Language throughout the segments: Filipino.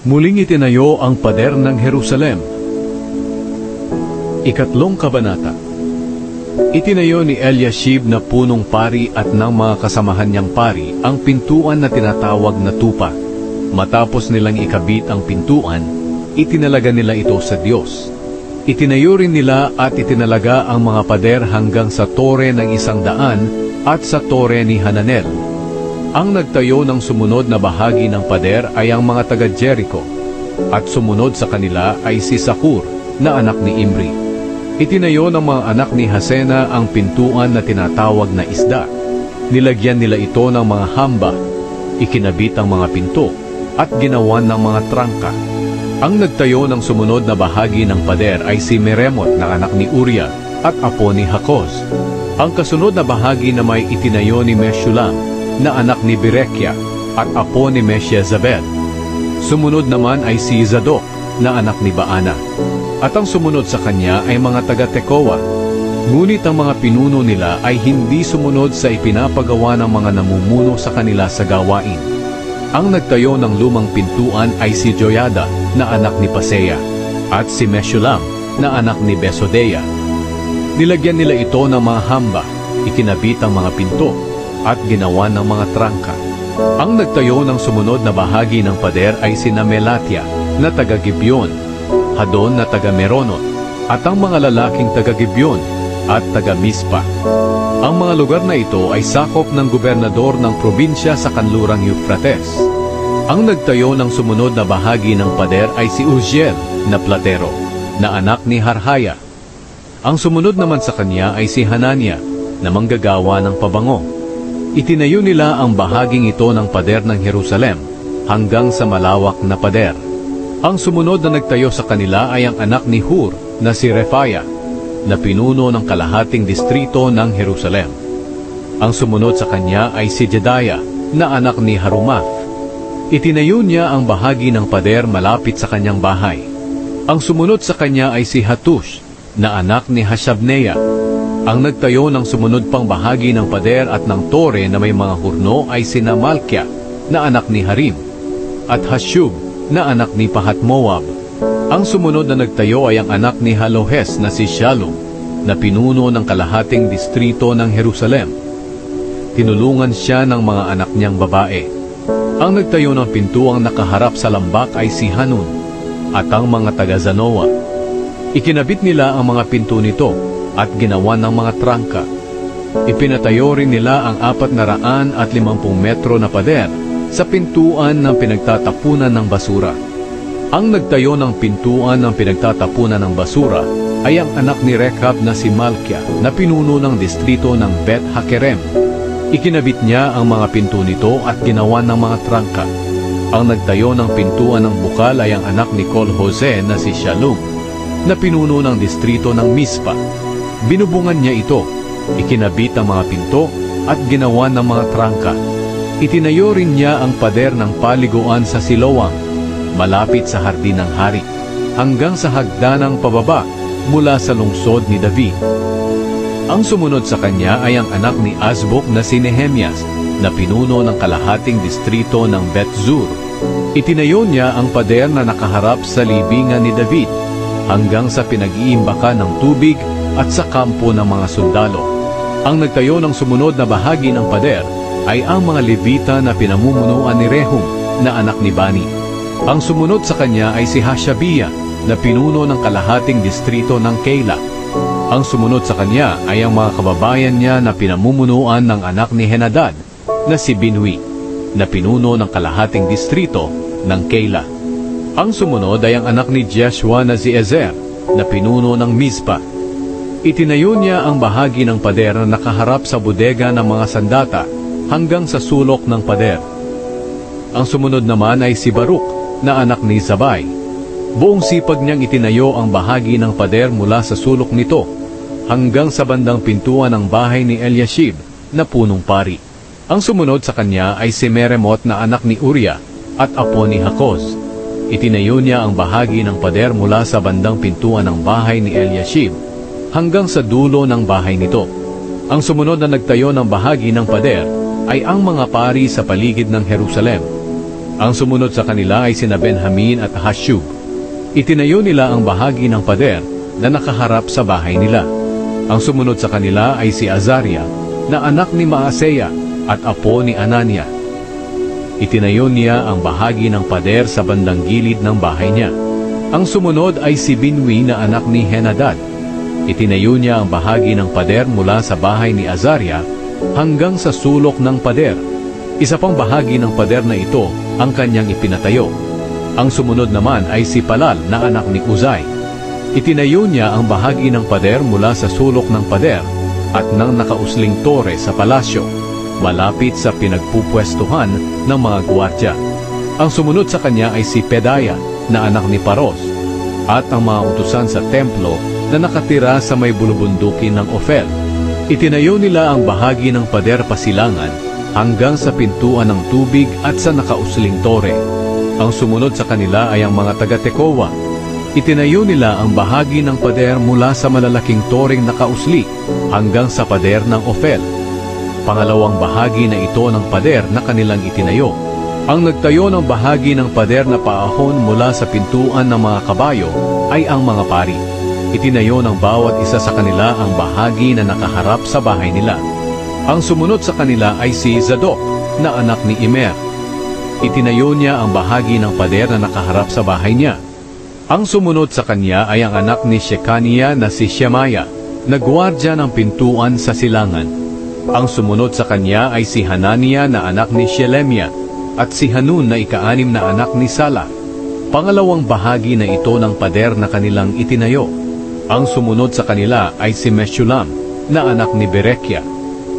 Muling itinayo ang pader ng Jerusalem. Ikatlong kabanata. Itinayo ni Eliashib na punong pari at ng mga kasamahan niyang pari ang pintuan na tinatawag na tupa. Matapos nilang ikabit ang pintuan, itinalaga nila ito sa Diyos. Itinayo rin nila at itinalaga ang mga pader hanggang sa tore ng 100 at sa tore ni Hananel. Ang nagtayo ng sumunod na bahagi ng pader ay ang mga taga-Jericho, at sumunod sa kanila ay si Sakur na anak ni Imri. Itinayo ng mga anak ni Hasena ang pintuan na tinatawag na isda. Nilagyan nila ito ng mga hamba, ikinabit ang mga pinto, at ginawan ng mga trangka. Ang nagtayo ng sumunod na bahagi ng pader ay si Meremot na anak ni Uriah at apo ni Hakoz. Ang kasunod na bahagi na may itinayo ni Meshulam na anak ni Berekia at apo ni Meshiezabel. Sumunod naman ay si Zadok na anak ni Baana. At ang sumunod sa kanya ay mga taga-Tekoa. Ngunit ang mga pinuno nila ay hindi sumunod sa ipinapagawa ng mga namumuno sa kanila sa gawain. Ang nagtayo ng lumang pintuan ay si Joyada na anak ni Paseah at si Meshulam na anak ni Besodeya. Nilagyan nila ito ng mga hamba, ikinabit ang mga pinto, at ginawa ng mga trangka. Ang nagtayo ng sumunod na bahagi ng pader ay si Melatia na taga-Gibeon, Hadon na taga-Meronot, at ang mga lalaking taga-Gibeon at taga-Mispa. Ang mga lugar na ito ay sakop ng gobernador ng probinsya sa kanlurang Euphrates. Ang nagtayo ng sumunod na bahagi ng pader ay si Uziel na platero, na anak ni Harhaya. Ang sumunod naman sa kanya ay si Hanania na manggagawa ng pabango. Itinayo nila ang bahaging ito ng pader ng Jerusalem hanggang sa malawak na pader. Ang sumunod na nagtayo sa kanila ay ang anak ni Hur na si Refaya, na pinuno ng kalahating distrito ng Jerusalem. Ang sumunod sa kanya ay si Jedaiah na anak ni Harumath. Itinayo niya ang bahagi ng pader malapit sa kanyang bahay. Ang sumunod sa kanya ay si Hatush na anak ni Hashabneah. Ang nagtayo ng sumunod pang bahagi ng pader at ng tore na may mga hurno ay si Malkia na anak ni Harim at Hashub na anak ni Pahat-Moab. Ang sumunod na nagtayo ay ang anak ni Halohes na si Shalom na pinuno ng kalahating distrito ng Jerusalem. Tinulungan siya ng mga anak niyang babae. Ang nagtayo ng pintuang nakaharap sa lambak ay si Hanun at ang mga taga-Zanoa. Ikinabit nila ang mga pinto nito at ginawa ng mga trangka. Ipinatayo rin nila ang 450 metro na pader sa pintuan ng pinagtatapunan ng basura. Ang nagtayo ng pintuan ng pinagtatapunan ng basura ay ang anak ni Rekab na si Malkia na pinuno ng distrito ng Bet Hakerem. Ikinabit niya ang mga pinto nito at ginawa ng mga trangka. Ang nagtayo ng pintuan ng bukal ay ang anak ni Kol-Hose na si Shalom na pinuno ng distrito ng Mispa. Binubungan niya ito, ikinabit ang mga pinto at ginawa ng mga trangka. Itinayo rin niya ang pader ng paliguan sa Siloam, malapit sa hardin ng hari, hanggang sa hagdanang pababa mula sa lungsod ni David. Ang sumunod sa kanya ay ang anak ni Azbuk na si Nehemias, na pinuno ng kalahating distrito ng Bet-Zur. Itinayo niya ang pader na nakaharap sa libingan ni David, hanggang sa pinag-iimbakan ng tubig at sa kampo ng mga sundalo. Ang nagtayo ng sumunod na bahagi ng pader ay ang mga Levita na pinamumunuan ni Rehum na anak ni Bani. Ang sumunod sa kanya ay si Hashabia na pinuno ng kalahating distrito ng Keila. Ang sumunod sa kanya ay ang mga kababayan niya na pinamumunuan ng anak ni Henadad na si Binwi na pinuno ng kalahating distrito ng Keila. Ang sumunod ay ang anak ni Jeshua na si Ezer na pinuno ng Mizpa. Itinayo niya ang bahagi ng pader na nakaharap sa bodega ng mga sandata hanggang sa sulok ng pader. Ang sumunod naman ay si Baruk na anak ni Zabay. Buong sipag niyang itinayo ang bahagi ng pader mula sa sulok nito hanggang sa bandang pintuan ng bahay ni Eliashib na punong pari. Ang sumunod sa kanya ay si Meremot na anak ni Uriah at apo ni Hakoz. Itinayo niya ang bahagi ng pader mula sa bandang pintuan ng bahay ni Eliashib hanggang sa dulo ng bahay nito. Ang sumunod na nagtayo ng bahagi ng pader ay ang mga pari sa paligid ng Jerusalem. Ang sumunod sa kanila ay sina Benjamin at Hashub. Itinayo nila ang bahagi ng pader na nakaharap sa bahay nila. Ang sumunod sa kanila ay si Azaria, na anak ni Maaseya at apo ni Anania. Itinayo niya ang bahagi ng pader sa bandang gilid ng bahay niya. Ang sumunod ay si Binwi na anak ni Henadad. Itinayo niya ang bahagi ng pader mula sa bahay ni Azaria hanggang sa sulok ng pader. Isa pang bahagi ng pader na ito ang kanyang ipinatayo. Ang sumunod naman ay si Palal na anak ni Uzai. Itinayo niya ang bahagi ng pader mula sa sulok ng pader at ng nakausling tore sa palasyo, malapit sa pinagpupwestuhan ng mga gwardya. Ang sumunod sa kanya ay si Pedaya na anak ni Paros at ang mga utusan sa templo na nakatira sa may bulubundukin ng Ofel. Itinayo nila ang bahagi ng pader pasilangan hanggang sa pintuan ng tubig at sa nakausling tore. Ang sumunod sa kanila ay ang mga taga-Tekoa. Itinayo nila ang bahagi ng pader mula sa malalaking toreng nakausli hanggang sa pader ng Ofel. Pangalawang bahagi na ito ng pader na kanilang itinayo. Ang nagtayo ng bahagi ng pader na paahon mula sa pintuan ng mga kabayo ay ang mga pari. Itinayo ng bawat isa sa kanila ang bahagi na nakaharap sa bahay nila. Ang sumunod sa kanila ay si Zadok na anak ni Immer. Itinayo niya ang bahagi ng pader na nakaharap sa bahay niya. Ang sumunod sa kanya ay ang anak ni Shekania na si Shemaya, na gwardya ng pintuan sa silangan. Ang sumunod sa kanya ay si Hanania na anak ni Shelemia at si Hanun na ika-anim na anak ni Sala. Pangalawang bahagi na ito ng pader na kanilang itinayo. Ang sumunod sa kanila ay si Meshulam na anak ni Berekia.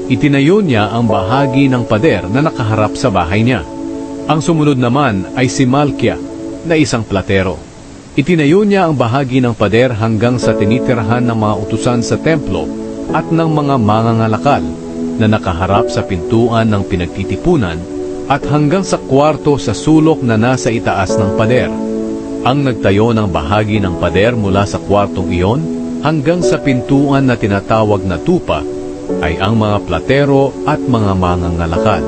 Itinayo niya ang bahagi ng pader na nakaharap sa bahay niya. Ang sumunod naman ay si Malkia na isang platero. Itinayo niya ang bahagi ng pader hanggang sa tinitirahan ng mga utusan sa templo at ng mga mangangalakal na nakaharap sa pintuan ng pinagtitipunan at hanggang sa kwarto sa sulok na nasa itaas ng pader. Ang nagtayo ng bahagi ng pader mula sa kwartong iyon hanggang sa pintuan na tinatawag na tupa ay ang mga platero at mga mangangalakal.